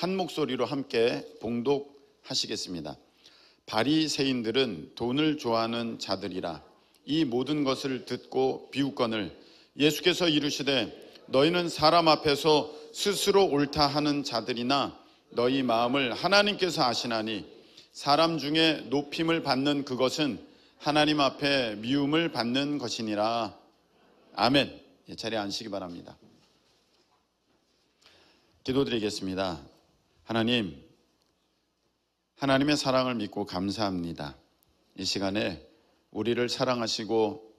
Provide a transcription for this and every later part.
한 목소리로 함께 봉독하시겠습니다. 바리새인들은 돈을 좋아하는 자들이라. 이 모든 것을 듣고 비웃거늘 예수께서 이르시되 너희는 사람 앞에서 스스로 옳다 하는 자들이나 너희 마음을 하나님께서 아시나니 사람 중에 높임을 받는 그것은 하나님 앞에 미움을 받는 것이니라. 아멘. 자리에 앉으시기 바랍니다. 기도드리겠습니다. 하나님, 하나님의 사랑을 믿고 감사합니다. 이 시간에 우리를 사랑하시고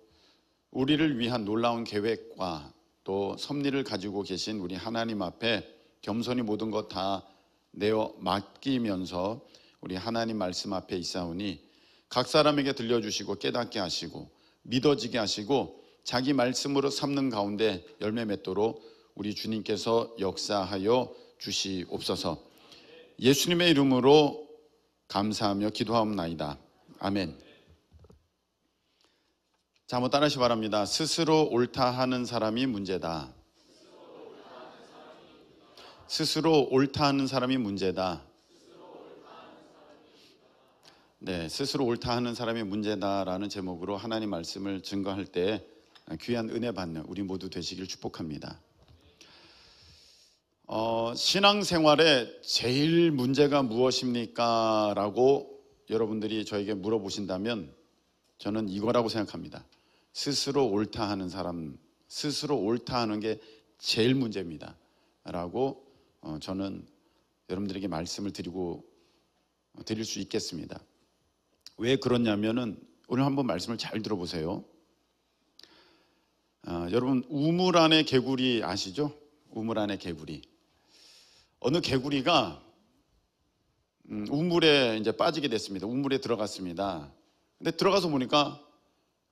우리를 위한 놀라운 계획과 또 섭리를 가지고 계신 우리 하나님 앞에 겸손히 모든 것 다 내어 맡기면서 우리 하나님 말씀 앞에 있사오니 각 사람에게 들려주시고 깨닫게 하시고 믿어지게 하시고 자기 말씀으로 삼는 가운데 열매 맺도록 우리 주님께서 역사하여 주시옵소서. 예수님의 이름으로 감사하며 기도하옵나이다. 아멘. 자, 한번 따라하시 바랍니다. 스스로 옳다 하는 사람이 문제다. 스스로 옳다 하는 사람이 문제다. 네, 스스로 옳다 하는 사람이 문제다라는 제목으로 하나님 말씀을 증거할 때 귀한 은혜 받는 우리 모두 되시길 축복합니다. 신앙생활에 제일 문제가 무엇입니까? 라고 여러분들이 저에게 물어보신다면 저는 이거라고 생각합니다. 스스로 옳다 하는 사람, 스스로 옳다 하는 게 제일 문제입니다 라고 저는 여러분들에게 말씀을 드릴 수 있겠습니다. 왜 그러냐면은 오늘 한번 말씀을 잘 들어보세요. 여러분, 우물 안에 개구리 아시죠? 우물 안에 개구리. 어느 개구리가 우물에 이제 빠지게 됐습니다. 우물에 들어갔습니다. 근데 들어가서 보니까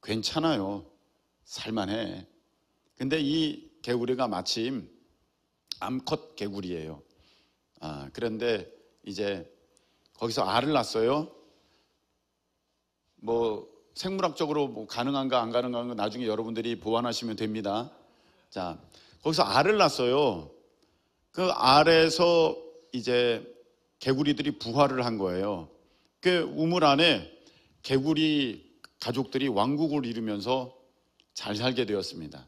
괜찮아요. 살만해. 근데 이 개구리가 마침 암컷 개구리예요. 그런데 이제 거기서 알을 낳았어요. 뭐 생물학적으로 뭐 가능한가 안 가능한가 나중에 여러분들이 보완하시면 됩니다. 자, 거기서 알을 낳았어요. 그 알에서 이제 개구리들이 부화를 한 거예요. 그 우물 안에 개구리 가족들이 왕국을 이루면서 잘 살게 되었습니다.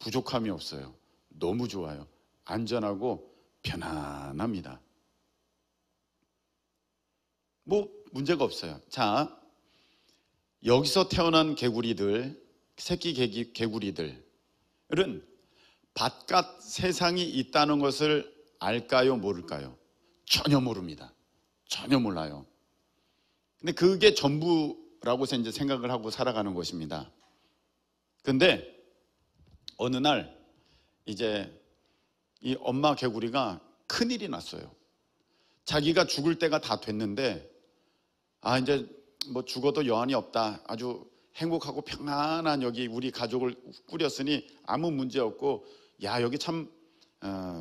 부족함이 없어요. 너무 좋아요. 안전하고 편안합니다. 뭐 문제가 없어요. 자, 여기서 태어난 개구리들, 새끼 개구리들은 바깥 세상이 있다는 것을 알까요? 모를까요? 전혀 모릅니다. 전혀 몰라요. 근데 그게 전부라고 이제 생각을 하고 살아가는 것입니다. 근데 어느 날 이제 이 엄마 개구리가 큰일이 났어요. 자기가 죽을 때가 다 됐는데 이제 뭐 죽어도 여한이 없다. 아주 행복하고 평안한 여기 우리 가족을 꾸렸으니 아무 문제 없고 야, 여기 참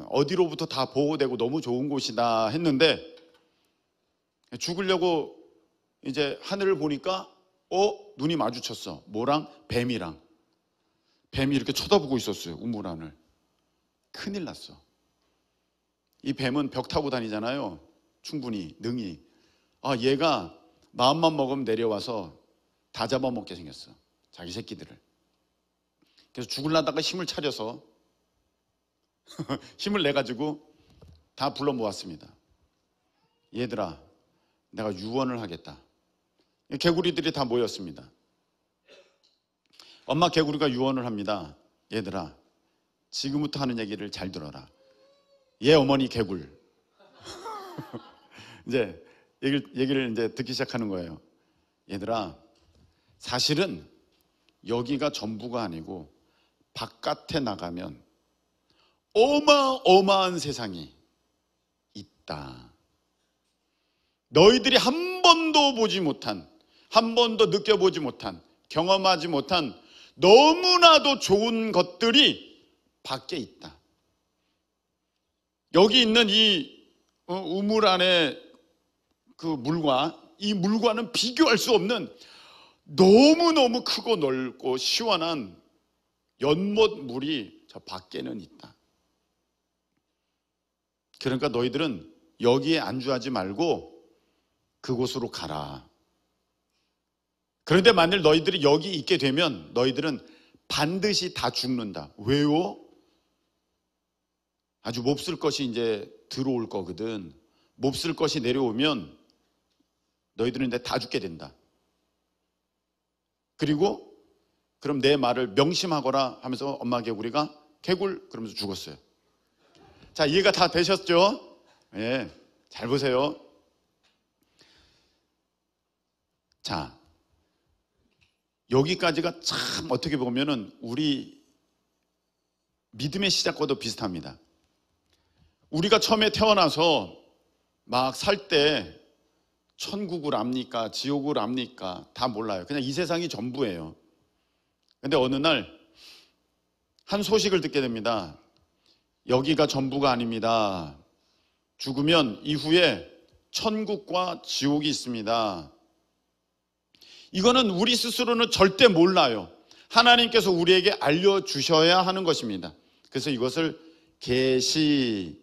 어디로부터 다 보호되고 너무 좋은 곳이다 했는데 죽으려고 이제 하늘을 보니까 눈이 마주쳤어. 뭐랑? 뱀이랑. 뱀이 이렇게 쳐다보고 있었어요. 우물 안을. 큰일 났어. 이 뱀은 벽 타고 다니잖아요. 충분히 능히. 얘가 마음만 먹으면 내려와서 다 잡아먹게 생겼어. 자기 새끼들을. 그래서 죽으려다가 힘을 차려서 힘을 내가지고 다 불러 모았습니다. 얘들아, 내가 유언을 하겠다. 개구리들이 다 모였습니다. 엄마 개구리가 유언을 합니다. 얘들아, 지금부터 하는 얘기를 잘 들어라. 얘 어머니 개굴. 이제 얘기를 이제 듣기 시작하는 거예요. 얘들아, 사실은 여기가 전부가 아니고 바깥에 나가면 어마어마한 세상이 있다. 너희들이 한 번도 보지 못한, 한 번도 느껴보지 못한, 경험하지 못한 너무나도 좋은 것들이 밖에 있다. 여기 있는 이 우물 안에 그 물과 이 물과는 비교할 수 없는 너무너무 크고 넓고 시원한 연못 물이 저 밖에는 있다. 그러니까 너희들은 여기에 안주하지 말고 그곳으로 가라. 그런데 만일 너희들이 여기 있게 되면 너희들은 반드시 다 죽는다. 왜요? 아주 몹쓸 것이 이제 들어올 거거든. 몹쓸 것이 내려오면 너희들은 이제 다 죽게 된다. 그리고 그럼 내 말을 명심하거라 하면서 엄마 개구리가 개굴 그러면서 죽었어요. 자, 이해가 다 되셨죠? 예, 잘 보세요. 자, 여기까지가 참 어떻게 보면은 우리 믿음의 시작과도 비슷합니다. 우리가 처음에 태어나서 막 살 때 천국을 압니까? 지옥을 압니까? 다 몰라요. 그냥 이 세상이 전부예요. 근데 어느 날 한 소식을 듣게 됩니다. 여기가 전부가 아닙니다. 죽으면 이후에 천국과 지옥이 있습니다. 이거는 우리 스스로는 절대 몰라요. 하나님께서 우리에게 알려주셔야 하는 것입니다. 그래서 이것을 계시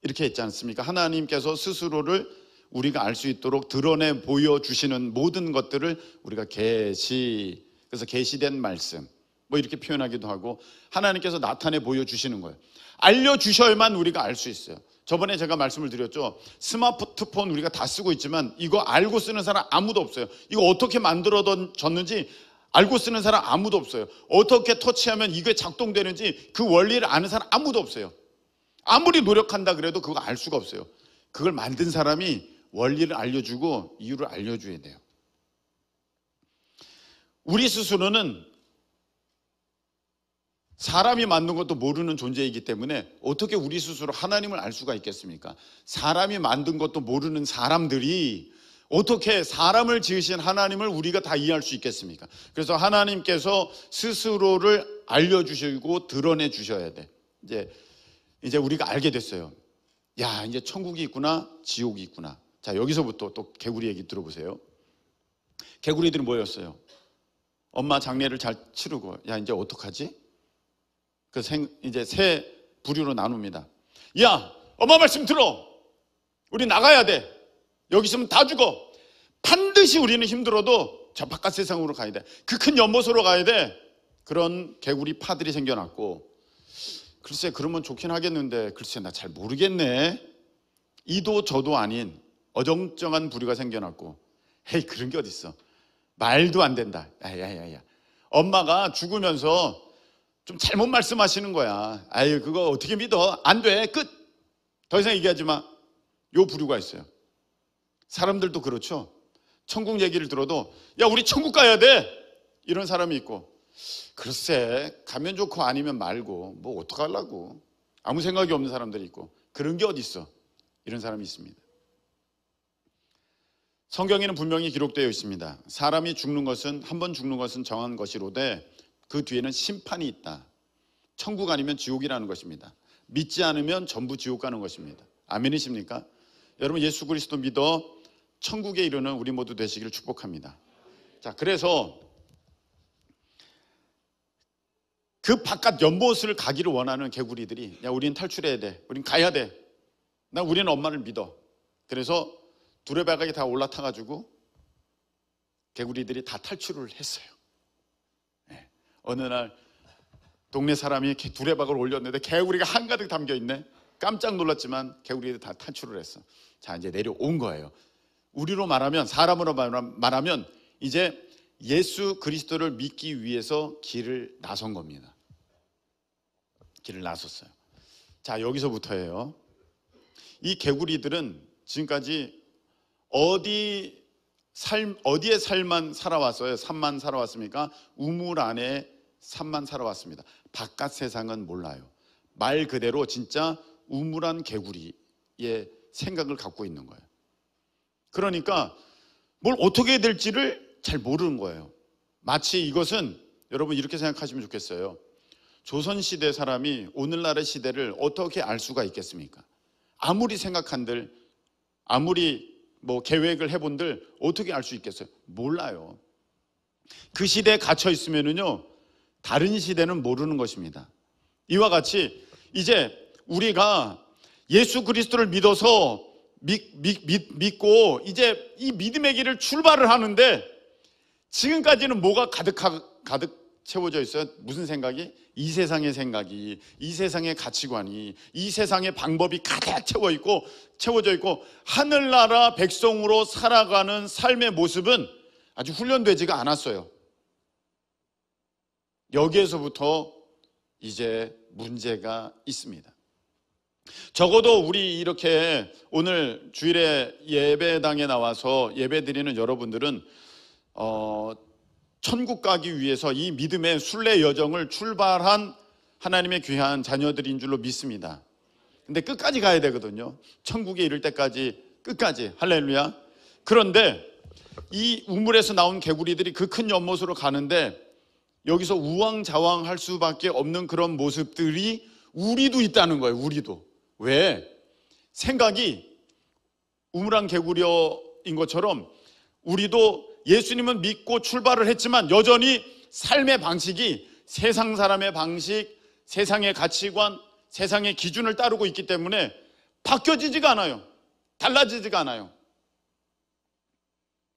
이렇게 했지 않습니까? 하나님께서 스스로를 우리가 알 수 있도록 드러내 보여주시는 모든 것들을 우리가 계시, 그래서 계시된 말씀 뭐 이렇게 표현하기도 하고 하나님께서 나타내 보여주시는 거예요. 알려주셔야만 우리가 알 수 있어요. 저번에 제가 말씀을 드렸죠. 스마트폰 우리가 다 쓰고 있지만 이거 알고 쓰는 사람 아무도 없어요. 이거 어떻게 만들어졌는지 알고 쓰는 사람 아무도 없어요. 어떻게 터치하면 이게 작동되는지 그 원리를 아는 사람 아무도 없어요. 아무리 노력한다 그래도 그거 알 수가 없어요. 그걸 만든 사람이 원리를 알려주고 이유를 알려줘야 돼요. 우리 스스로는 사람이 만든 것도 모르는 존재이기 때문에 어떻게 우리 스스로 하나님을 알 수가 있겠습니까? 사람이 만든 것도 모르는 사람들이 어떻게 사람을 지으신 하나님을 우리가 다 이해할 수 있겠습니까? 그래서 하나님께서 스스로를 알려주시고 드러내 주셔야 돼. 이제 우리가 알게 됐어요. 야, 이제 천국이 있구나, 지옥이 있구나. 자, 여기서부터 또 개구리 얘기 들어보세요. 개구리들은 뭐였어요? 엄마 장례를 잘 치르고, 야, 이제 어떡하지? 이제 세 부류로 나눕니다. 야, 엄마 말씀 들어. 우리 나가야 돼. 여기 있으면 다 죽어. 반드시 우리는 힘들어도 저 바깥 세상으로 가야 돼. 그 큰 연못으로 가야 돼. 그런 개구리 파들이 생겨났고, 글쎄 그러면 좋긴 하겠는데 글쎄 나 잘 모르겠네. 이도 저도 아닌 어정쩡한 부류가 생겨났고, 헤이 그런 게 어딨어. 말도 안 된다. 야야야야. 엄마가 죽으면서 좀 잘못 말씀하시는 거야. 아유 그거 어떻게 믿어? 안 돼. 끝. 더 이상 얘기하지 마. 요 부류가 있어요. 사람들도 그렇죠. 천국 얘기를 들어도 야 우리 천국 가야 돼. 이런 사람이 있고, 글쎄 가면 좋고 아니면 말고 뭐 어떡하려고 아무 생각이 없는 사람들이 있고, 그런 게 어디 있어. 이런 사람이 있습니다. 성경에는 분명히 기록되어 있습니다. 사람이 죽는 것은, 한 번 죽는 것은 정한 것이로되 그 뒤에는 심판이 있다. 천국 아니면 지옥이라는 것입니다. 믿지 않으면 전부 지옥 가는 것입니다. 아멘이십니까? 여러분 예수 그리스도 믿어 천국에 이르는 우리 모두 되시기를 축복합니다. 자, 그래서 그 바깥 연못을 가기를 원하는 개구리들이, 야 우린 탈출해야 돼. 우린 가야 돼. 우리는 엄마를 믿어. 그래서 두레박에 다 올라타가지고 개구리들이 다 탈출을 했어요. 네. 어느 날 동네 사람이 두레박을 올렸는데 개구리가 한가득 담겨있네. 깜짝 놀랐지만 개구리들이 다 탈출을 했어. 자, 이제 내려온 거예요. 우리로 말하면, 사람으로 말하면 이제 예수 그리스도를 믿기 위해서 길을 나선 겁니다. 길을 나섰어요. 자, 여기서부터예요. 이 개구리들은 지금까지 어디에 삶만 살아왔어요? 삶만 살아왔습니까? 우물 안에 삶만 살아왔습니다. 바깥 세상은 몰라요. 말 그대로 진짜 우물안 개구리의 생각을 갖고 있는 거예요. 그러니까 뭘 어떻게 해야 될지를 잘 모르는 거예요. 마치 이것은, 여러분 이렇게 생각하시면 좋겠어요. 조선시대 사람이 오늘날의 시대를 어떻게 알 수가 있겠습니까? 아무리 생각한들, 아무리 뭐 계획을 해본들 어떻게 알 수 있겠어요? 몰라요. 그 시대에 갇혀 있으면은요, 다른 시대는 모르는 것입니다. 이와 같이 이제 우리가 예수 그리스도를 믿어서 믿고 이제 이 믿음의 길을 출발을 하는데 지금까지는 뭐가 가득 채워져 있어요? 무슨 생각이? 이 세상의 생각이, 이 세상의 가치관이, 이 세상의 방법이 가득 채워져 있고 하늘나라 백성으로 살아가는 삶의 모습은 아주 훈련되지가 않았어요. 여기에서부터 이제 문제가 있습니다. 적어도 우리 이렇게 오늘 주일에 예배당에 나와서 예배드리는 여러분들은 천국 가기 위해서 이 믿음의 순례 여정을 출발한 하나님의 귀한 자녀들인 줄로 믿습니다. 근데 끝까지 가야 되거든요. 천국에 이를 때까지 끝까지. 할렐루야. 그런데 이 우물에서 나온 개구리들이 그 큰 연못으로 가는데 여기서 우왕좌왕할 수밖에 없는 그런 모습들이 우리도 있다는 거예요. 우리도. 왜? 생각이 우물안 개구리인 것처럼 우리도 예수님은 믿고 출발을 했지만 여전히 삶의 방식이 세상 사람의 방식, 세상의 가치관, 세상의 기준을 따르고 있기 때문에 바뀌어지지가 않아요. 달라지지가 않아요.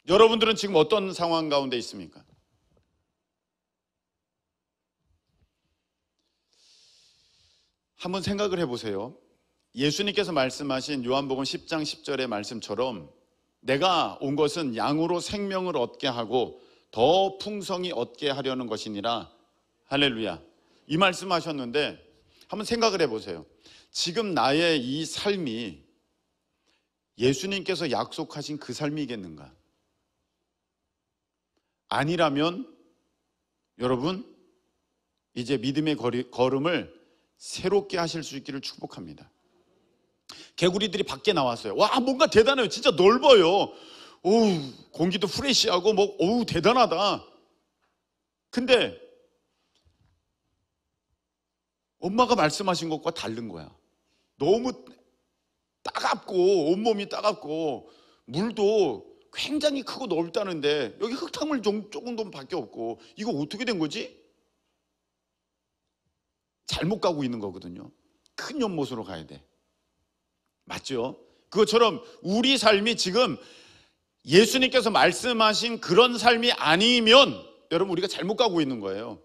여러분들은 지금 어떤 상황 가운데 있습니까? 한번 생각을 해보세요. 예수님께서 말씀하신 요한복음 10장 10절의 말씀처럼 내가 온 것은 양으로 생명을 얻게 하고 더 풍성히 얻게 하려는 것이니라. 할렐루야. 이 말씀하셨는데 한번 생각을 해보세요. 지금 나의 이 삶이 예수님께서 약속하신 그 삶이겠는가? 아니라면 여러분 이제 믿음의 걸음을 새롭게 하실 수 있기를 축복합니다. 개구리들이 밖에 나왔어요. 와, 뭔가 대단해요. 진짜 넓어요. 오우, 공기도 프레시하고 오우, 대단하다. 근데 엄마가 말씀하신 것과 다른 거야. 너무 따갑고 온몸이 따갑고 물도 굉장히 크고 넓다는데 여기 흙탕물 조금밖에 없고 이거 어떻게 된 거지? 잘못 가고 있는 거거든요. 큰 연못으로 가야 돼. 맞죠? 그것처럼 우리 삶이 지금 예수님께서 말씀하신 그런 삶이 아니면 여러분 우리가 잘못 가고 있는 거예요.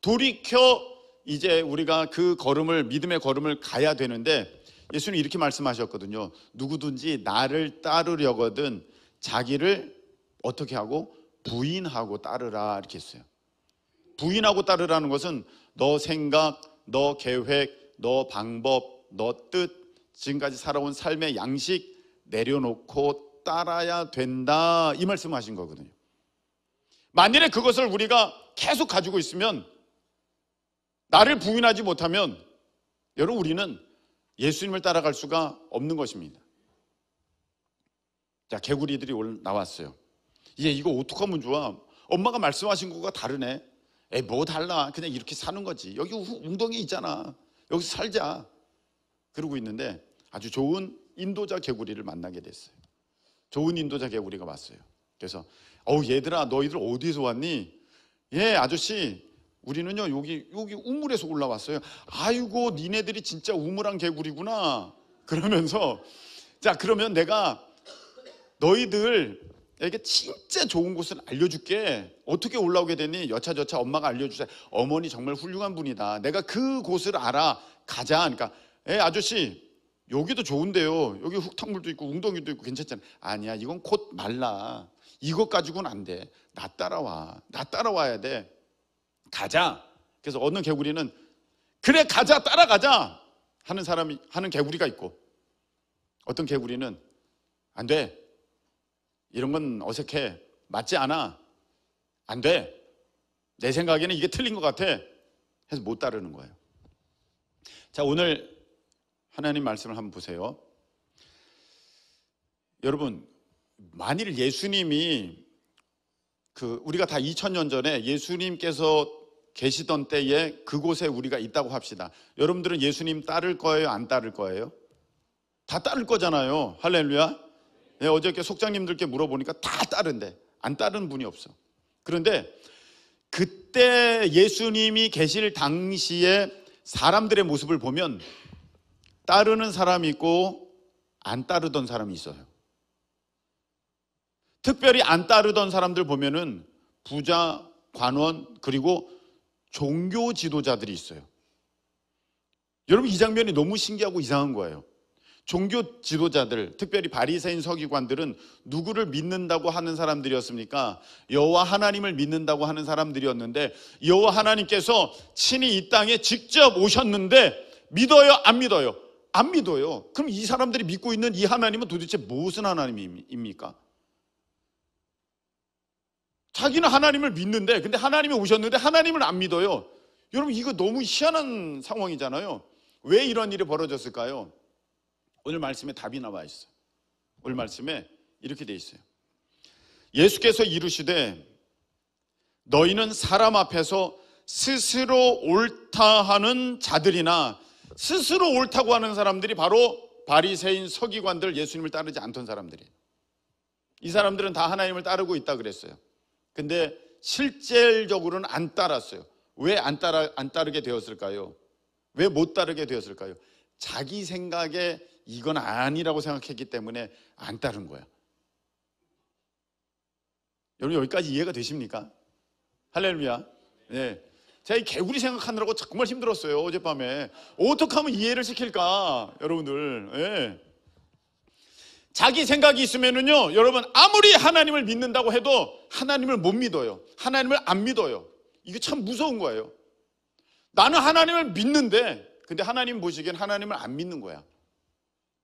돌이켜 이제 우리가 그 걸음을 믿음의 걸음을 가야 되는데 예수님 이렇게 말씀하셨거든요. 누구든지 나를 따르려거든 자기를 어떻게 하고 부인하고 따르라 이렇게 했어요. 부인하고 따르라는 것은 너 생각, 너 계획, 너 방법, 너 뜻, 지금까지 살아온 삶의 양식 내려놓고 따라야 된다 이 말씀하신 거거든요. 만일에 그것을 우리가 계속 가지고 있으면 나를 부인하지 못하면 여러분 우리는 예수님을 따라갈 수가 없는 것입니다. 자, 개구리들이 오늘 나왔어요. 이거 어떡하면 좋아? 엄마가 말씀하신 것과 다르네. 에이, 뭐 달라? 그냥 이렇게 사는 거지. 여기 웅덩이 있잖아. 여기서 살자. 그러고 있는데 아주 좋은 인도자 개구리를 만나게 됐어요. 좋은 인도자 개구리가 왔어요. 그래서 얘들아 너희들 어디서 왔니? 예, 아저씨 우리는요 여기 우물에서 올라왔어요. 아이고 니네들이 진짜 우물한 개구리구나. 그러면서 자 그러면 내가 너희들에게 진짜 좋은 곳을 알려줄게. 어떻게 올라오게 되니? 여차저차 엄마가 알려주세요. 어머니 정말 훌륭한 분이다. 내가 그 곳을 알아. 가자. 그러니까 아저씨 여기도 좋은데요. 여기 흙탕물도 있고 웅덩이도 있고 괜찮잖아. 아니야 이건 곧 말라. 이것 가지고는 안 돼. 나 따라와. 나 따라와야 돼. 가자. 그래서 어느 개구리는 그래 가자 따라가자 하는 개구리가 있고 어떤 개구리는 안 돼. 이런 건 어색해. 맞지 않아. 안 돼. 내 생각에는 이게 틀린 것 같아. 해서 못 따르는 거예요. 자, 오늘 하나님 말씀을 한번 보세요. 여러분, 만일 예수님이 우리가 다 2000년 전에 예수님께서 계시던 때에 그곳에 우리가 있다고 합시다. 여러분들은 예수님 따를 거예요? 안 따를 거예요? 다 따를 거잖아요. 할렐루야. 네, 어저께 속장님들께 물어보니까 다 따른대. 안 따르는 분이 없어. 그런데 그때 예수님이 계실 당시에 사람들의 모습을 보면 따르는 사람이 있고 안 따르던 사람이 있어요. 특별히 안 따르던 사람들 보면은 부자, 관원, 그리고 종교 지도자들이 있어요. 여러분, 이 장면이 너무 신기하고 이상한 거예요. 종교 지도자들, 특별히 바리새인 서기관들은 누구를 믿는다고 하는 사람들이었습니까? 여호와 하나님을 믿는다고 하는 사람들이었는데, 여호와 하나님께서 친히 이 땅에 직접 오셨는데 믿어요? 안 믿어요? 안 믿어요. 그럼 이 사람들이 믿고 있는 이 하나님은 도대체 무슨 하나님입니까? 자기는 하나님을 믿는데, 근데 하나님이 오셨는데 하나님을 안 믿어요. 여러분, 이거 너무 희한한 상황이잖아요. 왜 이런 일이 벌어졌을까요? 오늘 말씀에 답이 나와 있어요. 오늘 말씀에 이렇게 돼 있어요. 예수께서 이르시되 너희는 사람 앞에서 스스로 옳다 하는 자들이나, 스스로 옳다고 하는 사람들이 바로 바리새인 서기관들, 예수님을 따르지 않던 사람들이에요. 이 사람들은 다 하나님을 따르고 있다 그랬어요. 근데 실질적으로는 안 따랐어요. 왜 안 따르게 되었을까요? 왜 못 따르게 되었을까요? 자기 생각에 이건 아니라고 생각했기 때문에 안 따른 거야. 여러분, 여기까지 이해가 되십니까? 할렐루야. 네. 제가 이 개구리 생각하느라고 정말 힘들었어요, 어젯밤에. 어떻게 하면 이해를 시킬까, 여러분들. 네. 자기 생각이 있으면은요, 여러분, 아무리 하나님을 믿는다고 해도 하나님을 못 믿어요. 하나님을 안 믿어요. 이게 참 무서운 거예요. 나는 하나님을 믿는데, 근데 하나님 보시기엔 하나님을 안 믿는 거야.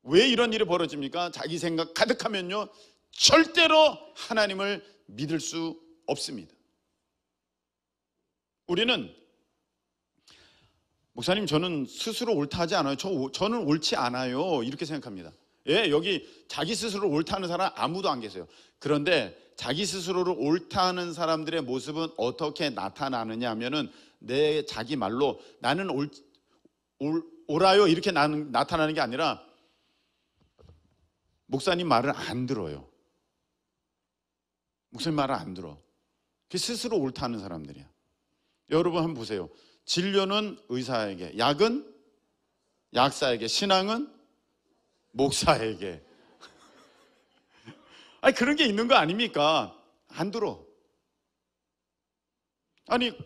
왜 이런 일이 벌어집니까? 자기 생각 가득하면요, 절대로 하나님을 믿을 수 없습니다. 우리는, 목사님, 저는 스스로 옳다 하지 않아요. 저는 옳지 않아요. 이렇게 생각합니다. 예, 여기 자기 스스로 옳다는 사람 아무도 안 계세요. 그런데 자기 스스로를 옳다는 사람들의 모습은 어떻게 나타나느냐 하면은, 내 자기 말로 나는 옳아요 이렇게 나타나는 게 아니라, 목사님 말을 안 들어요. 목사님 말을 안 들어. 그게 스스로 옳다는 사람들이야. 여러분 한번 보세요. 진료는 의사에게, 약은 약사에게, 신앙은 목사에게. 아니, 그런 게 있는 거 아닙니까? 안 들어. 아니,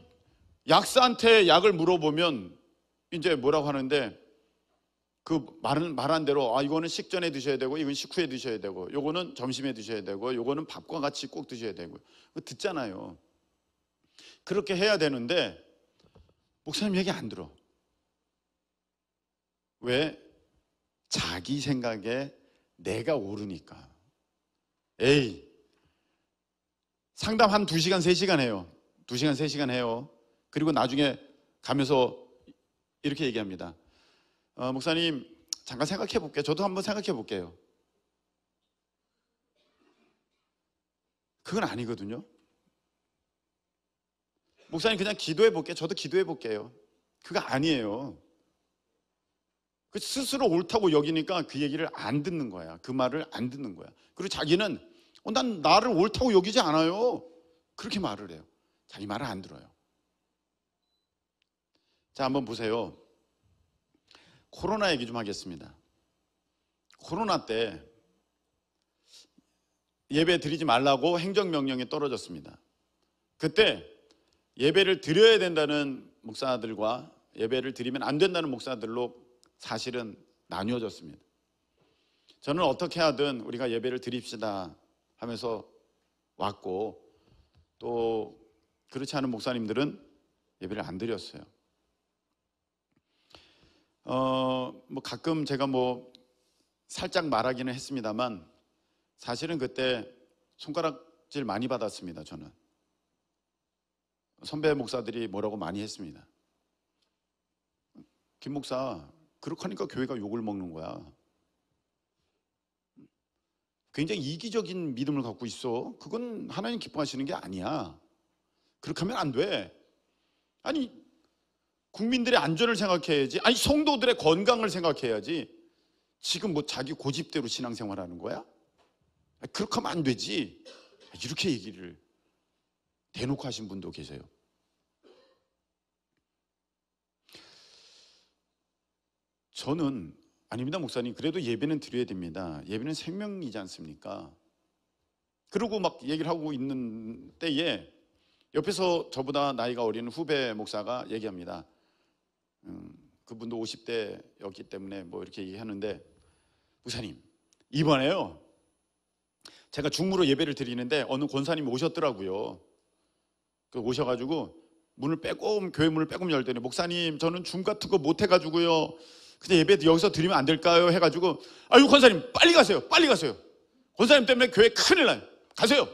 약사한테 약을 물어보면 이제 뭐라고 하는데, 그 말한 대로, 이거는 식전에 드셔야 되고, 이건 식후에 드셔야 되고, 요거는 점심에 드셔야 되고, 요거는 밥과 같이 꼭 드셔야 되고, 듣잖아요. 그렇게 해야 되는데 목사님 얘기 안 들어. 왜? 자기 생각에 내가 옳으니까. 에이, 상담 한 2시간 3시간 해요. 2시간 3시간 해요. 그리고 나중에 가면서 이렇게 얘기합니다. 목사님, 잠깐 생각해 볼게요. 저도 한번 생각해 볼게요. 그건 아니거든요. 목사님, 그냥 기도해 볼게요. 저도 기도해 볼게요. 그거 아니에요. 그 스스로 옳다고 여기니까 그 얘기를 안 듣는 거야. 그 말을 안 듣는 거야. 그리고 자기는 난 나를 옳다고 여기지 않아요. 그렇게 말을 해요. 자기 말을 안 들어요. 자, 한번 보세요. 코로나 얘기 좀 하겠습니다. 코로나 때 예배 드리지 말라고 행정명령이 떨어졌습니다. 그때 예배를 드려야 된다는 목사들과 예배를 드리면 안 된다는 목사들로 사실은 나뉘어졌습니다. 저는 어떻게 하든 우리가 예배를 드립시다 하면서 왔고, 또 그렇지 않은 목사님들은 예배를 안 드렸어요. 가끔 제가 살짝 말하기는 했습니다만, 사실은 그때 손가락질 많이 받았습니다. 저는 선배 목사들이 뭐라고 많이 했습니다. 김 목사, 그렇게 하니까 교회가 욕을 먹는 거야. 굉장히 이기적인 믿음을 갖고 있어. 그건 하나님 기뻐하시는 게 아니야. 그렇게 하면 안 돼. 아니, 국민들의 안전을 생각해야지. 아니, 성도들의 건강을 생각해야지. 지금 자기 고집대로 신앙생활하는 거야? 그렇게 하면 안 되지. 이렇게 얘기를 대놓고 하신 분도 계세요. 저는 아닙니다, 목사님. 그래도 예배는 드려야 됩니다. 예배는 생명이지 않습니까? 그러고 막 얘기를 하고 있는 때에 옆에서 저보다 나이가 어린 후배 목사가 얘기합니다. 그분도 50대였기 때문에 뭐 이렇게 얘기하는데, 목사님, 이번에요 제가 중무로 예배를 드리는데 어느 권사님이 오셨더라고요. 오셔가지고 문을 빼꼼, 교회 문을 빼꼼 열더니, 목사님 저는 중 같은 거 못 해가지고요, 그냥 예배 여기서 드리면 안 될까요? 해가지고, 아유 권사님 빨리 가세요, 빨리 가세요. 권사님 때문에 교회 큰일 나요, 가세요.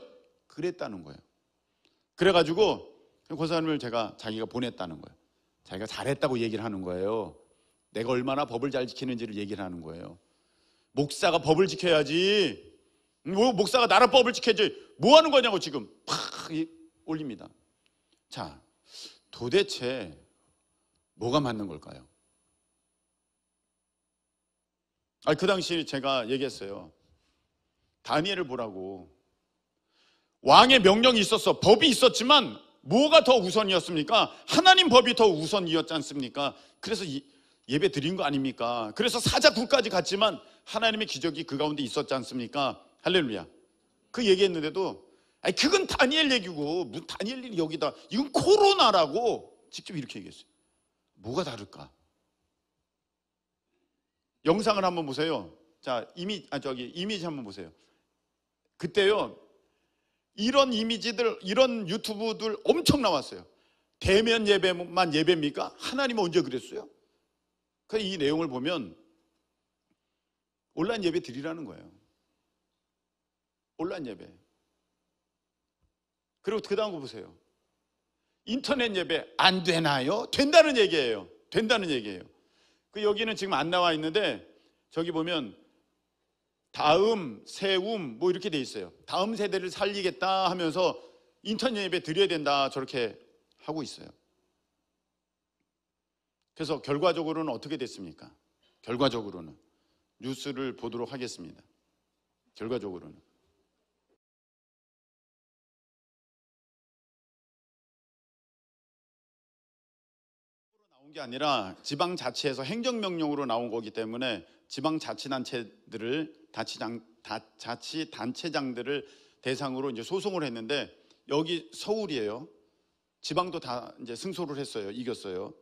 그랬다는 거예요. 그래가지고 권사님을 자기가 보냈다는 거예요. 자기가 잘했다고 얘기를 하는 거예요. 내가 얼마나 법을 잘 지키는지를 얘기를 하는 거예요. 목사가 법을 지켜야지, 뭐 목사가 나라 법을 지켜야지 뭐 하는 거냐고 지금 팍 올립니다. 자, 도대체 뭐가 맞는 걸까요? 그 당시 제가 얘기했어요. 다니엘을 보라고. 왕의 명령이 있었어, 법이 있었지만 뭐가 더 우선이었습니까? 하나님 법이 더 우선이었지 않습니까? 그래서 예배 드린 거 아닙니까? 그래서 사자굴까지 갔지만 하나님의 기적이 그 가운데 있었지 않습니까? 할렐루야. 그 얘기했는데도, 그건 다니엘 얘기고 무슨 다니엘 일이 여기다, 이건 코로나라고 직접 이렇게 얘기했어요. 뭐가 다를까? 영상을 한번 보세요. 자, 이미지 한번 보세요. 그때요, 이런 이미지들, 이런 유튜브들 엄청 나왔어요. 대면 예배만 예배입니까? 하나님은 언제 그랬어요? 이 내용을 보면 온라인 예배 드리라는 거예요. 온라인 예배. 그리고 그 다음 거 보세요. 인터넷 예배 안 되나요? 된다는 얘기예요. 된다는 얘기예요. 여기는 지금 안 나와 있는데, 저기 보면 다음, 세움 뭐 이렇게 돼 있어요. 다음 세대를 살리겠다 하면서 인터넷 예배 드려야 된다, 저렇게 하고 있어요. 그래서 결과적으로는 어떻게 됐습니까? 결과적으로는 뉴스를 보도록 하겠습니다. 결과적으로는 나온 게 아니라 지방자치에서 행정명령으로 나온 거기 때문에 자치단체장들을 대상으로 이제 소송을 했는데, 여기 서울이에요. 지방도 다 이제 승소를 했어요. 이겼어요.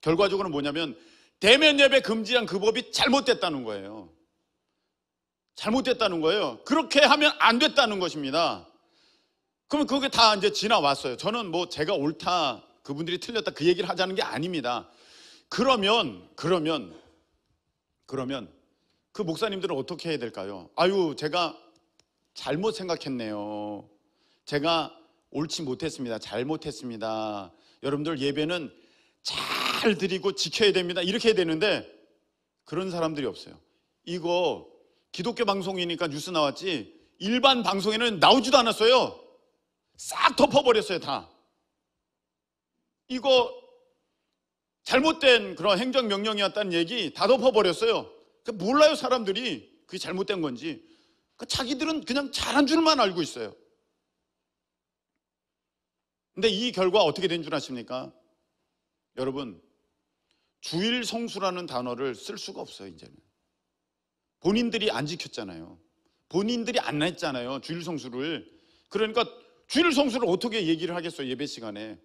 결과적으로는 뭐냐면 대면 예배 금지한 그 법이 잘못됐다는 거예요. 잘못됐다는 거예요. 그렇게 하면 안 됐다는 것입니다. 그러면 그게 다 이제 지나왔어요. 저는 뭐 제가 옳다, 그분들이 틀렸다, 그 얘기를 하자는 게 아닙니다. 그러면 그 목사님들은 어떻게 해야 될까요? 제가 잘못 생각했네요. 제가 옳지 못했습니다. 잘못했습니다. 여러분들 예배는 잘 드리고 지켜야 됩니다. 이렇게 해야 되는데, 그런 사람들이 없어요. 이거 기독교 방송이니까 뉴스 나왔지 일반 방송에는 나오지도 않았어요. 싹 덮어버렸어요. 다. 이거 잘못된 그런 행정명령이었다는 얘기 다 덮어버렸어요. 몰라요, 사람들이 그게 잘못된 건지. 자기들은 그냥 잘한 줄만 알고 있어요. 근데 이 결과 어떻게 된 줄 아십니까? 여러분, 주일 성수라는 단어를 쓸 수가 없어요. 이제는 본인들이 안 지켰잖아요. 본인들이 안 했잖아요, 주일 성수를. 그러니까 주일 성수를 어떻게 얘기를 하겠어요, 예배 시간에.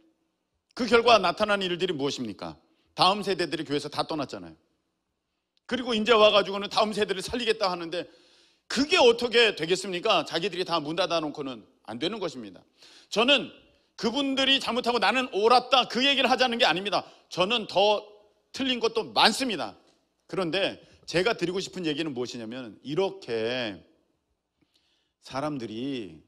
그 결과 나타난 일들이 무엇입니까? 다음 세대들이 교회에서 다 떠났잖아요. 그리고 이제 와가지고는 다음 세대를 살리겠다 하는데, 그게 어떻게 되겠습니까? 자기들이 다 문 닫아놓고는 안 되는 것입니다. 저는 그분들이 잘못하고 나는 옳았다, 그 얘기를 하자는 게 아닙니다. 저는 더 틀린 것도 많습니다. 그런데 제가 드리고 싶은 얘기는 무엇이냐면, 이렇게 사람들이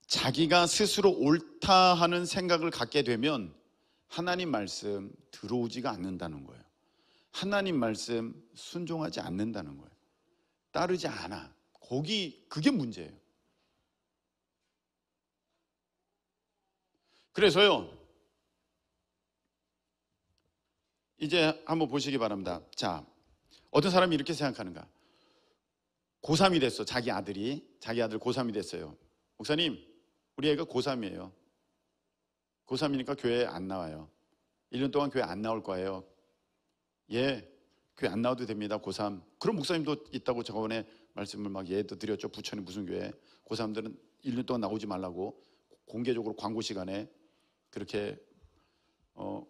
자기가 스스로 옳다 하는 생각을 갖게 되면 하나님 말씀 들어오지가 않는다는 거예요. 하나님 말씀 순종하지 않는다는 거예요. 따르지 않아. 그게 문제예요. 그래서요, 이제 한번 보시기 바랍니다. 자, 어떤 사람이 이렇게 생각하는가? 고3이 됐어. 자기 아들 고3이 됐어요. 목사님, 우리 애가 고3이에요. 고3이니까 교회에 안 나와요. 1년 동안 교회 안 나올 거예요. 예, 교회 안 나와도 됩니다. 고3 그런 목사님도 있다고 저번에 말씀을 막 예도 드렸죠. 부천의 무슨 교회 고3들은 1년 동안 나오지 말라고 공개적으로 광고 시간에 그렇게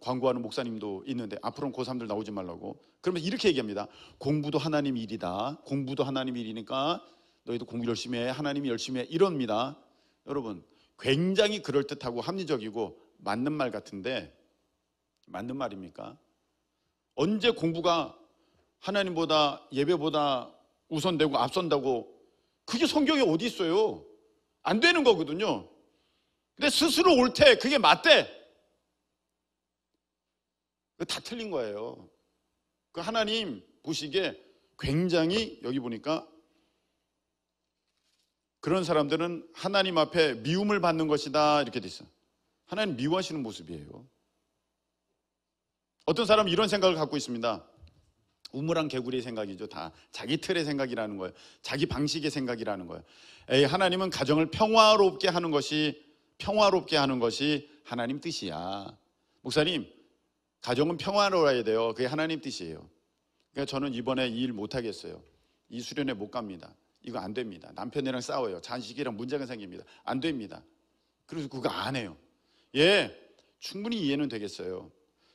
광고하는 목사님도 있는데 앞으로는 고3들 나오지 말라고. 그러면 이렇게 얘기합니다. 공부도 하나님 일이다. 공부도 하나님 일이니까 너희도 공부 열심히 해. 하나님이 열심히 해. 이럽니다. 여러분 굉장히 그럴듯하고 합리적이고 맞는 말 같은데 맞는 말입니까? 언제 공부가 하나님보다 예배보다 우선되고 앞선다고 그게 성경에 어디 있어요? 안 되는 거거든요. 근데 스스로 옳대 그게 맞대 다 틀린 거예요. 그 하나님 보시기에 굉장히 여기 보니까 그런 사람들은 하나님 앞에 미움을 받는 것이다 이렇게 돼 있어요. 하나님 미워하시는 모습이에요. 어떤 사람은 이런 생각을 갖고 있습니다. 우물안 개구리의 생각이죠. 다 자기 틀의 생각이라는 거예요. 자기 방식의 생각이라는 거예요. 에이, 하나님은 가정을 평화롭게 하는 것이 하나님 뜻이야. 목사님 가정은 평화로워야 돼요. 그게 하나님 뜻이에요. 그러니까 저는 이번에 이 일 못하겠어요. 이 수련회 못 갑니다. 이거 안 됩니다. 남편이랑 싸워요. 자식이랑 문제가 생깁니다. 안 됩니다. 그래서 그거 안 해요. 예, 충분히 이해는 되겠어요.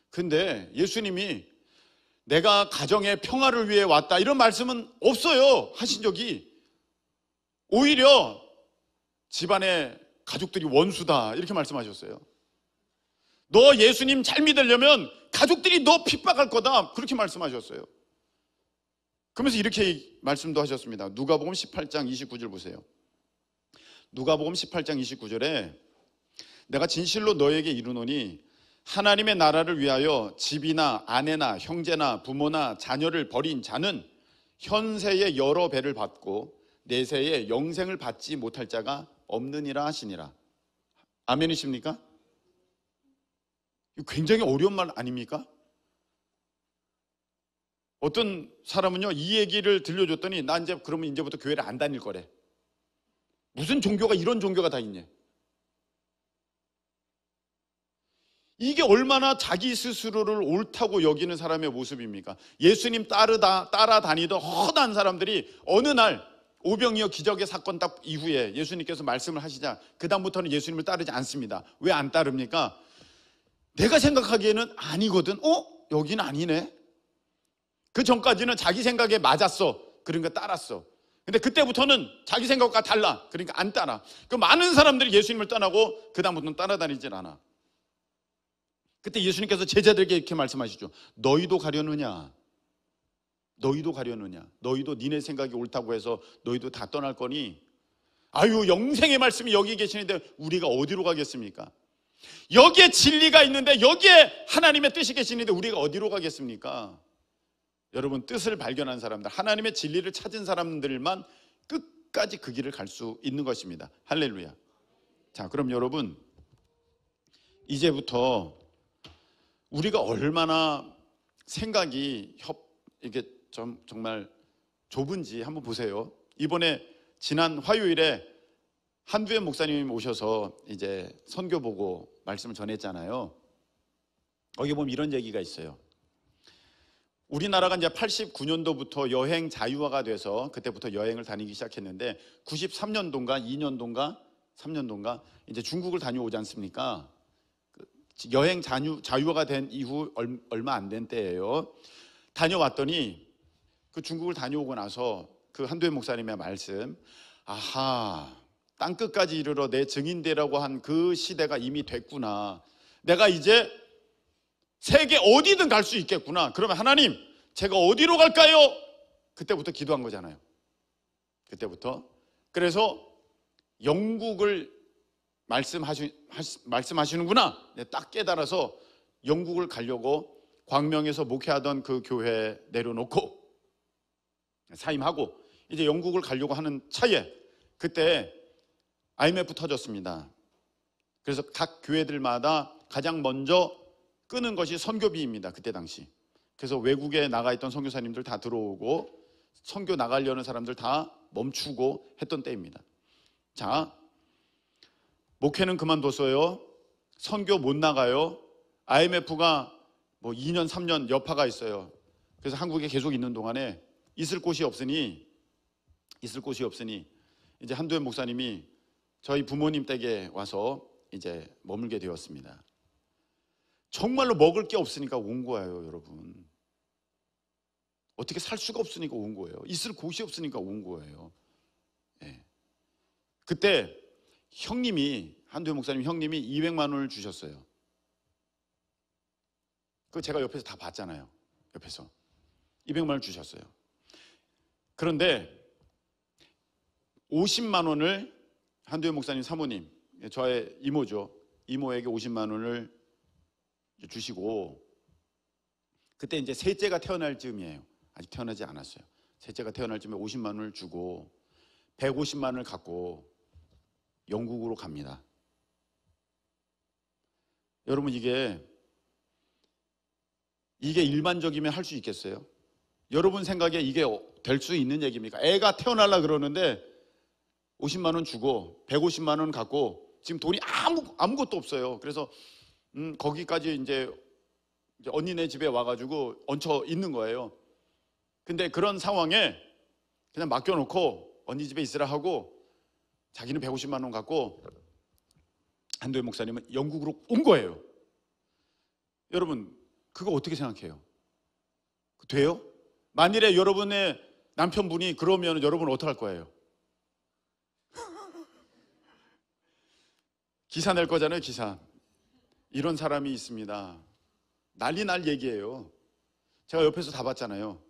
근데 예수님이 내가 가정의 평화를 위해 왔다 이런 말씀은 없어요. 하신 적이. 오히려 집안의 가족들이 원수다 이렇게 말씀하셨어요. 너 예수님 잘 믿으려면 가족들이 너 핍박할 거다 그렇게 말씀하셨어요. 그러면서 이렇게 말씀도 하셨습니다. 누가복음 18장 29절 보세요. 누가복음 18장 29절에 내가 진실로 너에게 이르노니 하나님의 나라를 위하여 집이나 아내나 형제나 부모나 자녀를 버린 자는 현세의 여러 배를 받고 내세의 영생을 받지 못할 자가 없느니라 하시니라. 아멘이십니까? 굉장히 어려운 말 아닙니까? 어떤 사람은요 이 얘기를 들려줬더니 나 이제 그러면 이제부터 교회를 안 다닐 거래. 무슨 종교가 이런 종교가 다 있냐. 이게 얼마나 자기 스스로를 옳다고 여기는 사람의 모습입니까? 예수님 따라다니던 허다한 사람들이 어느 날 오병이어 기적의 사건 딱 이후에 예수님께서 말씀을 하시자 그 다음부터는 예수님을 따르지 않습니다. 왜 안 따릅니까? 내가 생각하기에는 아니거든. 여긴 아니네. 그 전까지는 자기 생각에 맞았어. 그러니까 따랐어. 근데 그때부터는 자기 생각과 달라. 그러니까 안 따라. 그 많은 사람들이 예수님을 떠나고 그 다음부터는 따라다니질 않아. 그때 예수님께서 제자들에게 이렇게 말씀하시죠. 너희도 가려느냐? 너희도 가려느냐? 너희도 니네 생각이 옳다고 해서 너희도 다 떠날 거니? 아유, 영생의 말씀이 여기 계시는데 우리가 어디로 가겠습니까? 여기에 진리가 있는데 여기에 하나님의 뜻이 계시는데 우리가 어디로 가겠습니까? 여러분, 뜻을 발견한 사람들, 하나님의 진리를 찾은 사람들만 끝까지 그 길을 갈 수 있는 것입니다. 할렐루야. 자, 그럼 여러분, 이제부터 우리가 얼마나 생각이 이게 정말 좁은지 한번 보세요. 이번에 지난 화요일에 한두현 목사님이 오셔서 이제 선교 보고 말씀을 전했잖아요. 거기 보면 이런 얘기가 있어요. 우리나라가 이제 89년도부터 여행 자유화가 돼서 그때부터 여행을 다니기 시작했는데 93년도인가 2년도인가 3년도인가 이제 중국을 다녀오지 않습니까? 여행 자유화가 된 이후 얼마 안 된 때예요. 다녀왔더니 그 중국을 다녀오고 나서 그 한두현 목사님의 말씀, 아하, 땅끝까지 이르러 내 증인되라고 한 그 시대가 이미 됐구나. 내가 이제 세계 어디든 갈 수 있겠구나. 그러면 하나님, 제가 어디로 갈까요? 그때부터 기도한 거잖아요. 그때부터. 그래서 영국을 말씀하시는구나. 딱 깨달아서 영국을 가려고 광명에서 목회하던 그 교회 내려놓고 사임하고 이제 영국을 가려고 하는 차에 그때 IMF 터졌습니다. 그래서 각 교회들마다 가장 먼저 끄는 것이 선교비입니다. 그때 당시. 그래서 외국에 나가 있던 선교사님들 다 들어오고 선교 나가려는 사람들 다 멈추고 했던 때입니다. 자, 목회는 그만뒀어요. 선교 못 나가요. IMF가 뭐 2년 3년 여파가 있어요. 그래서 한국에 계속 있는 동안에 있을 곳이 없으니 이제 한두현 목사님이 저희 부모님 댁에 와서 이제 머물게 되었습니다. 정말로 먹을 게 없으니까 온 거예요, 여러분. 어떻게 살 수가 없으니까 온 거예요. 있을 곳이 없으니까 온 거예요. 예. 그때 한두현 목사님 형님이 200만 원을 주셨어요. 그거 제가 옆에서 다 봤잖아요. 옆에서 200만 원을 주셨어요. 그런데 50만 원을 한두현 목사님 사모님, 저의 이모죠, 이모에게 50만 원을 주시고, 그때 이제 셋째가 태어날 즈음이에요. 아직 태어나지 않았어요. 셋째가 태어날 즈음에 50만 원을 주고 150만 원을 갖고 영국으로 갑니다. 여러분, 이게 일반적이면 할 수 있겠어요? 여러분 생각에 이게 될 수 있는 얘기입니까? 애가 태어나려 그러는데 50만 원 주고 150만 원 갖고 지금 돈이 아무것도 없어요. 그래서 거기까지 이제 언니네 집에 와가지고 얹혀 있는 거예요. 근데 그런 상황에 그냥 맡겨놓고 언니 집에 있으라 하고 자기는 150만 원 갖고 한두현 목사님은 영국으로 온 거예요. 여러분, 그거 어떻게 생각해요? 돼요? 만일에 여러분의 남편분이 그러면 여러분은 어떡할 거예요? 기사 낼 거잖아요, 기사. 이런 사람이 있습니다. 난리 날 얘기예요. 제가 옆에서 다 봤잖아요.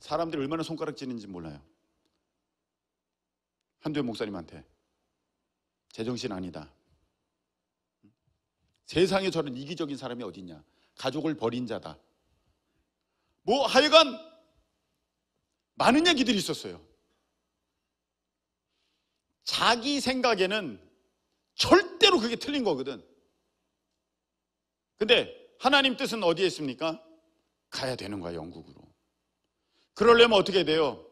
사람들이 얼마나 손가락질인지 몰라요. 한두현 목사님한테 제정신 아니다. 세상에 저런 이기적인 사람이 어딨냐. 가족을 버린 자다. 뭐 하여간 많은 얘기들이 있었어요. 자기 생각에는 절대로 그게 틀린 거거든. 근데 하나님 뜻은 어디에 있습니까? 가야 되는 거야, 영국으로. 그러려면 어떻게 돼요?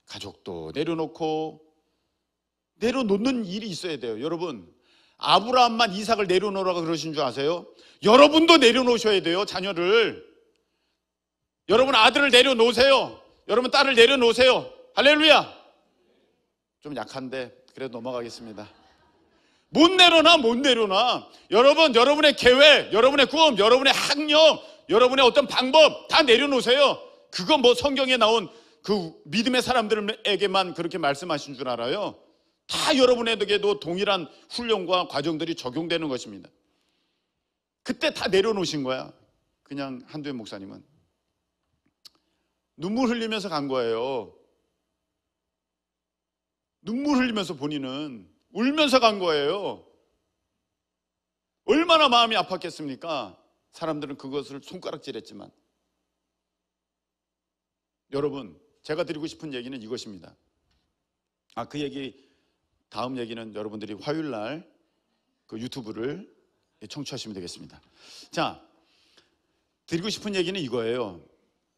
가족도 내려놓는 일이 있어야 돼요. 여러분, 아브라함만 이삭을 내려놓으라고 그러신 줄 아세요? 여러분도 내려놓으셔야 돼요, 자녀를. 여러분 아들을 내려놓으세요. 여러분 딸을 내려놓으세요. 할렐루야. 좀 약한데 그래도 넘어가겠습니다. 못 내려놔. 여러분, 여러분의 계획, 여러분의 꿈, 여러분의 학력, 여러분의 어떤 방법 다 내려놓으세요. 그건 뭐 성경에 나온 그 믿음의 사람들에게만 그렇게 말씀하신 줄 알아요? 다 여러분에게도 동일한 훈련과 과정들이 적용되는 것입니다. 그때 다 내려놓으신 거야. 그냥 한두현 목사님은 눈물 흘리면서 간 거예요. 눈물 흘리면서 본인은 울면서 간 거예요. 얼마나 마음이 아팠겠습니까? 사람들은 그것을 손가락질했지만. 여러분, 제가 드리고 싶은 얘기는 이것입니다. 그 얘기, 다음 얘기는 여러분들이 화요일날 그 유튜브를 청취하시면 되겠습니다. 자, 드리고 싶은 얘기는 이거예요.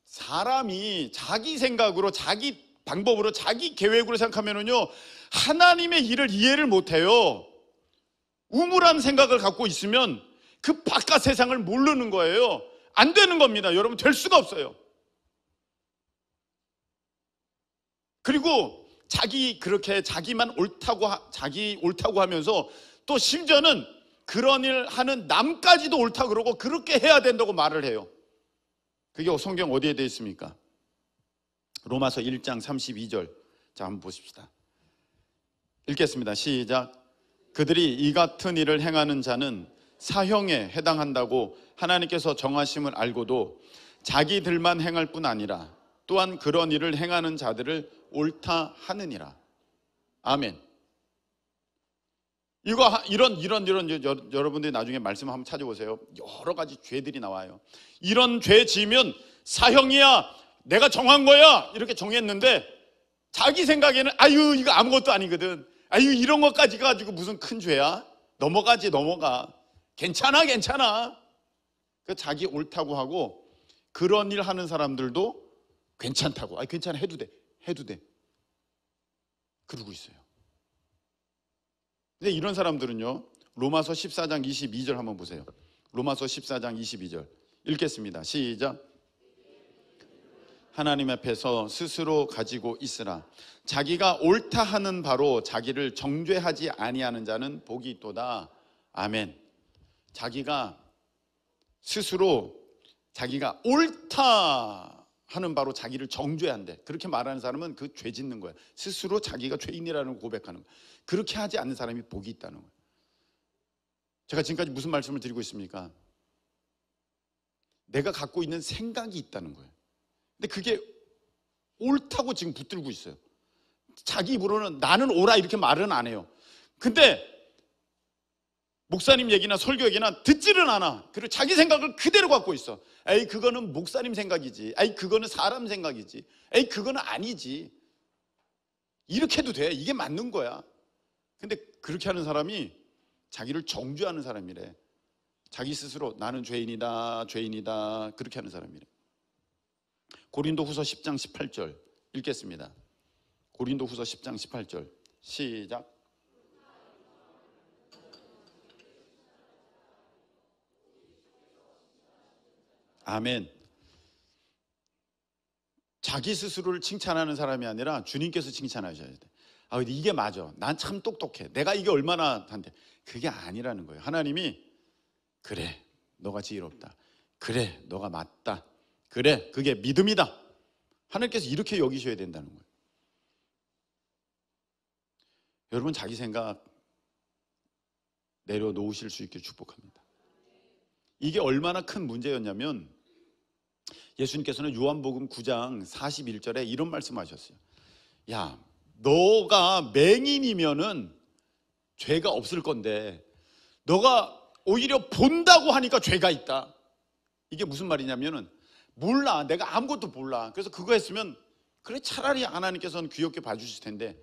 사람이 자기 생각으로, 자기 방법으로, 자기 계획으로 생각하면은요, 하나님의 일을 이해를 못해요. 우물한 생각을 갖고 있으면 그 바깥 세상을 모르는 거예요. 안 되는 겁니다. 여러분, 될 수가 없어요. 그리고 자기만 옳다고 하면서 또 심지어는 그런 일 하는 남까지도 옳다 그러고 그렇게 해야 된다고 말을 해요. 그게 성경 어디에 되어 있습니까? 로마서 1장 32절. 자, 한번 보십시다. 읽겠습니다. 시작. 그들이 이 같은 일을 행하는 자는 사형에 해당한다고 하나님께서 정하심을 알고도 자기들만 행할 뿐 아니라 또한 그런 일을 행하는 자들을 옳다 하느니라. 아멘. 이런 여러분들이 나중에 말씀 한번 찾아보세요. 여러 가지 죄들이 나와요. 이런 죄 지으면 사형이야, 내가 정한 거야, 이렇게 정했는데 자기 생각에는 이거 아무것도 아니거든. 이런 것까지 가지고 무슨 큰 죄야? 넘어가. 괜찮아. 그 자기 옳다고 하고 그런 일 하는 사람들도 괜찮다고. 괜찮아, 해도 돼. 그러고 있어요. 근데 이런 사람들은요, 로마서 14장 22절 한번 보세요. 로마서 14장 22절 읽겠습니다. 시작. 하나님 앞에서 스스로 가지고 있으라. 자기가 옳다 하는 바로 자기를 정죄하지 아니하는 자는 복이 있도다. 아멘. 자기가 스스로 자기가 옳다 하는 바로 자기를 정죄한대. 그렇게 말하는 사람은 그 죄 짓는 거야. 스스로 자기가 죄인이라는 걸 고백하는 거야. 그렇게 하지 않는 사람이 복이 있다는 거예요. 제가 지금까지 무슨 말씀을 드리고 있습니까? 내가 갖고 있는 생각이 있다는 거예요. 근데 그게 옳다고 지금 붙들고 있어요. 자기 입으로는 나는 옳아 이렇게 말은 안 해요. 근데 목사님 얘기나 설교 얘기나 듣지는 않아. 그리고 자기 생각을 그대로 갖고 있어. 에이 그거는 목사님 생각이지. 에이 그거는 사람 생각이지. 에이 그거는 아니지. 이렇게 해도 돼. 이게 맞는 거야. 근데 그렇게 하는 사람이 자기를 정죄하는 사람이래. 자기 스스로 나는 죄인이다 죄인이다 그렇게 하는 사람이래. 고린도후서 10장 18절 읽겠습니다. 고린도후서 10장 18절 시작. 아멘. 자기 스스로를 칭찬하는 사람이 아니라 주님께서 칭찬하셔야 돼. 아, 근데 이게 맞아. 난 참 똑똑해. 내가 이게 얼마나 한데. 그게 아니라는 거예요. 하나님이 그래, 너가 지혜롭다. 그래, 너가 맞다. 그래, 그게 믿음이다. 하나님께서 이렇게 여기셔야 된다는 거예요. 여러분 자기 생각 내려놓으실 수 있게 축복합니다. 이게 얼마나 큰 문제였냐면 예수님께서는 요한복음 9장 41절에 이런 말씀하셨어요. 야, 너가 맹인이면은 죄가 없을 건데 너가 오히려 본다고 하니까 죄가 있다. 이게 무슨 말이냐면은 몰라, 내가 아무것도 몰라. 그래서 그거 했으면 그래 차라리 하나님께서는 귀엽게 봐주실 텐데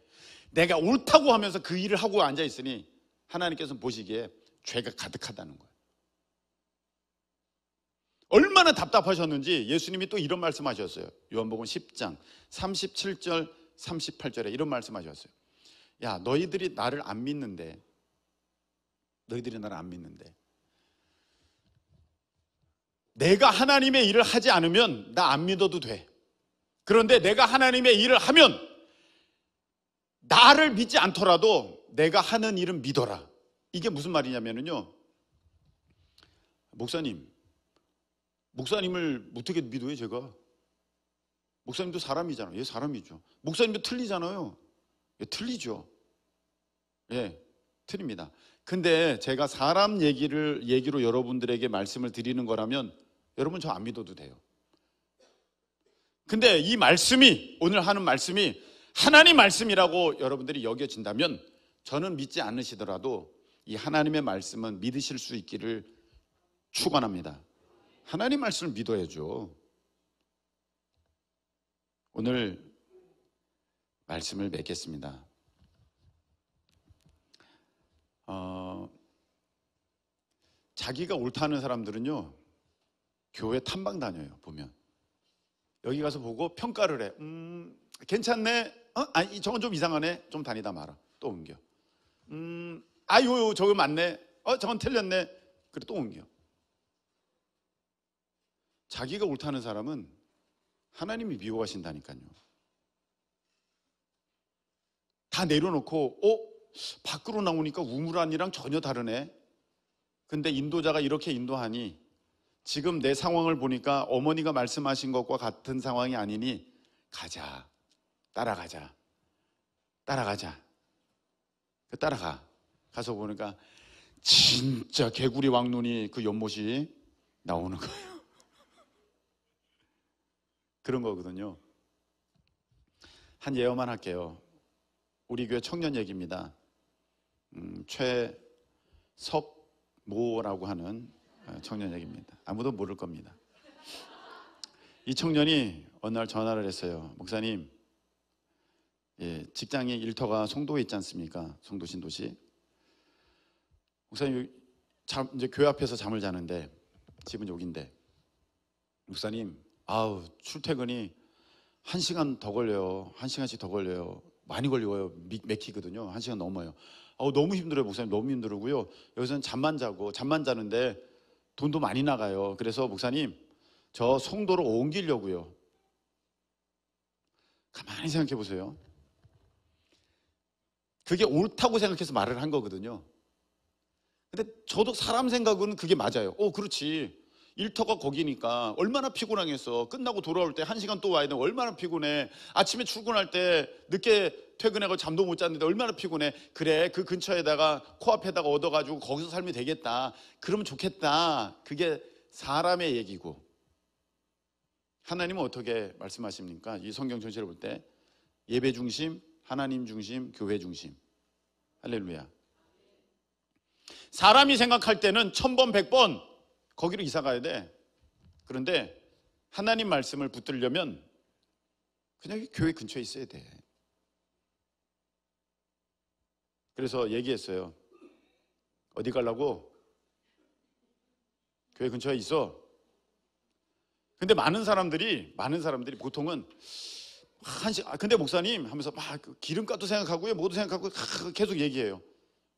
내가 옳다고 하면서 그 일을 하고 앉아있으니 하나님께서는 보시기에 죄가 가득하다는 거예요. 얼마나 답답하셨는지 예수님이 또 이런 말씀하셨어요. 요한복음 10장 37절 38절에 이런 말씀하셨어요. 야, 너희들이 나를 안 믿는데 내가 하나님의 일을 하지 않으면 나 안 믿어도 돼. 그런데 내가 하나님의 일을 하면 나를 믿지 않더라도 내가 하는 일은 믿어라. 이게 무슨 말이냐면요, 목사님을 어떻게 믿어요? 제가 목사님도 사람이잖아요. 예, 사람이죠. 목사님도 틀리잖아요. 예, 틀리죠. 예, 틀립니다. 근데 제가 사람 얘기로 여러분들에게 말씀을 드리는 거라면 여러분 저 안 믿어도 돼요. 근데 이 말씀이, 오늘 하는 말씀이 하나님 말씀이라고 여러분들이 여겨진다면 저는 믿지 않으시더라도 이 하나님의 말씀은 믿으실 수 있기를 축원합니다. 하나님 말씀을 믿어야죠. 오늘 말씀을 맺겠습니다. 자기가 옳다는 사람들은요 교회 탐방 다녀요. 보면 여기 가서 보고 평가를 해. 괜찮네. 아니 저건 좀 이상하네. 좀 다니다 말아. 또 옮겨. 아유 저거 맞네. 저건 틀렸네. 그래 또 옮겨. 자기가 옳다는 사람은 하나님이 미워하신다니까요. 다 내려놓고 밖으로 나오니까 우물안이랑 전혀 다르네. 근데 인도자가 이렇게 인도하니 지금 내 상황을 보니까 어머니가 말씀하신 것과 같은 상황이 아니니 가자. 따라가자. 따라가. 가서 보니까 진짜 개구리 왕눈이 그 연못이 나오는 거예요. 그런 거거든요. 한 예어만 할게요. 우리 교회 청년 얘기입니다. 최석모라고 하는 청년 얘기입니다. 아무도 모를 겁니다. 이 청년이 어느 날 전화를 했어요. 목사님, 직장의 일터가 송도에 있지 않습니까? 송도 신도시. 목사님, 이제 교회 앞에서 잠을 자는데 집은 여기인데 목사님, 출퇴근이 1시간 더 걸려요. 1시간씩 더 걸려요. 많이 걸려요. 맥히거든요. 1시간 넘어요. 너무 힘들어요. 목사님 너무 힘들고요. 여기서는 잠만 자는데 돈도 많이 나가요. 그래서 목사님 저 송도로 옮기려고요. 가만히 생각해 보세요. 그게 옳다고 생각해서 말을 한 거거든요. 근데 저도 사람 생각으로는 그게 맞아요. 그렇지. 일터가 거기니까 얼마나 피곤하겠어. 끝나고 돌아올 때 1시간 또 와야 돼. 얼마나 피곤해. 아침에 출근할 때 늦게 퇴근하고 잠도 못 잤는데 얼마나 피곤해. 그래, 그 근처에다가 코앞에다가 얻어가지고 거기서 살면 되겠다. 그러면 좋겠다. 그게 사람의 얘기고, 하나님은 어떻게 말씀하십니까? 이 성경 전체를 볼 때 예배 중심, 하나님 중심, 교회 중심. 할렐루야. 사람이 생각할 때는 1000번 100번 거기로 이사 가야 돼. 그런데 하나님 말씀을 붙들려면 그냥 교회 근처에 있어야 돼. 그래서 얘기했어요. 어디 가려고? 교회 근처에 있어. 근데 많은 사람들이 보통은 근데 목사님 하면서 막 기름값도 생각하고요, 뭐도 생각하고 계속 얘기해요.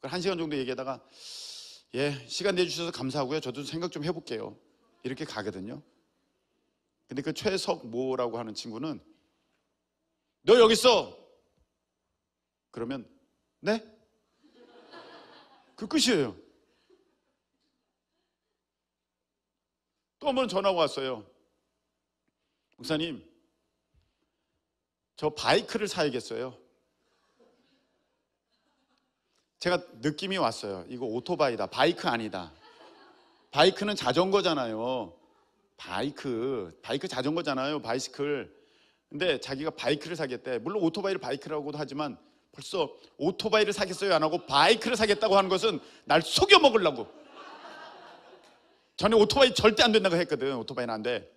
1시간 정도 얘기하다가 시간 내주셔서 감사하고요, 저도 생각 좀 해볼게요, 이렇게 가거든요. 근데 그 최석모라고 하는 친구는 너 여기 있어 그러면 네? 그 끝이에요. 또 한 번 전화가 왔어요. 목사님, 저 바이크를 사야겠어요. 제가 느낌이 왔어요. 이거 오토바이다, 바이크 아니다. 바이크는 자전거잖아요. 바이크 자전거잖아요, 바이시클. 근데 자기가 바이크를 사겠대. 물론 오토바이를 바이크라고도 하지만 벌써 오토바이를 사겠어요 안 하고 바이크를 사겠다고 하는 것은 날 속여 먹으려고. 전에 오토바이 절대 안 된다고 했거든. 오토바이는 안 돼.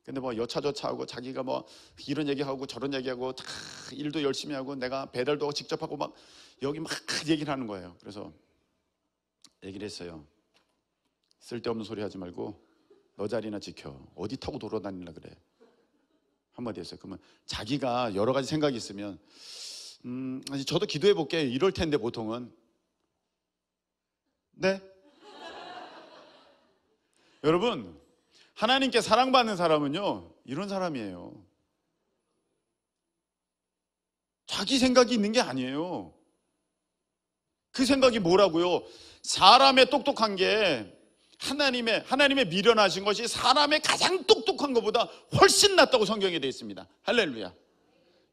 근데 뭐 여차저차하고 자기가 뭐 이런 얘기하고 저런 얘기하고 다 일도 열심히 하고 내가 배달도 하고 직접 하고 막 여기 막 얘기를 하는 거예요. 그래서 얘기를 했어요. 쓸데없는 소리 하지 말고 너 자리나 지켜. 어디 타고 돌아다니려 그래. 한마디 했어요. 그러면 자기가 여러 가지 생각이 있으면 저도 기도해 볼게 이럴 텐데 보통은 네? 여러분, 하나님께 사랑받는 사람은요 이런 사람이에요. 자기 생각이 있는 게 아니에요. 그 생각이 뭐라고요? 사람의 똑똑한 게 하나님의 미련하신 것이 사람의 가장 똑똑한 것보다 훨씬 낫다고 성경에 되어 있습니다. 할렐루야.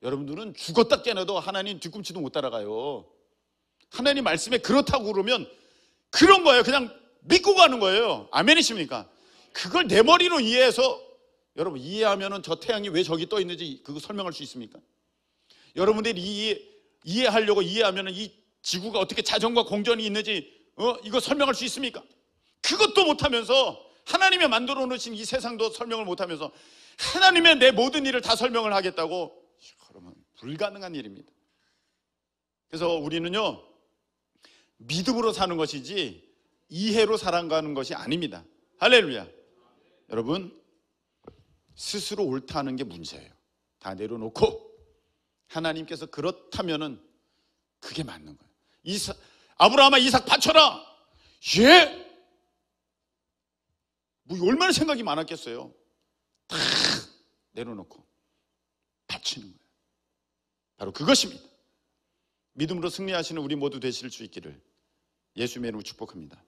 여러분들은 죽었다 깨어나도 하나님 뒤꿈치도 못 따라가요. 하나님 말씀에 그렇다고 그러면 그런 거예요. 그냥 믿고 가는 거예요. 아멘이십니까? 그걸 내 머리로 이해해서, 여러분 이해하면은 저 태양이 왜 저기 떠 있는지 그거 설명할 수 있습니까? 여러분들이 이해하려고 이해하면은 이 지구가 어떻게 자전과 공전이 있는지 이거 설명할 수 있습니까? 그것도 못하면서 하나님의 만들어 놓으신 이 세상도 설명을 못하면서 하나님의 내 모든 일을 다 설명을 하겠다고, 그러면 불가능한 일입니다. 그래서 우리는요 믿음으로 사는 것이지 이해로 살아가는 것이 아닙니다. 할렐루야. 여러분, 스스로 옳다는 게 문제예요. 다 내려놓고 하나님께서 그렇다면은 그게 맞는 거예요. 아브라함아 이삭 바쳐라. 예? 뭐 얼마나 생각이 많았겠어요. 다 내려놓고 바치는 거예요. 바로 그것입니다. 믿음으로 승리하시는 우리 모두 되실 수 있기를 예수님의 이름으로 축복합니다.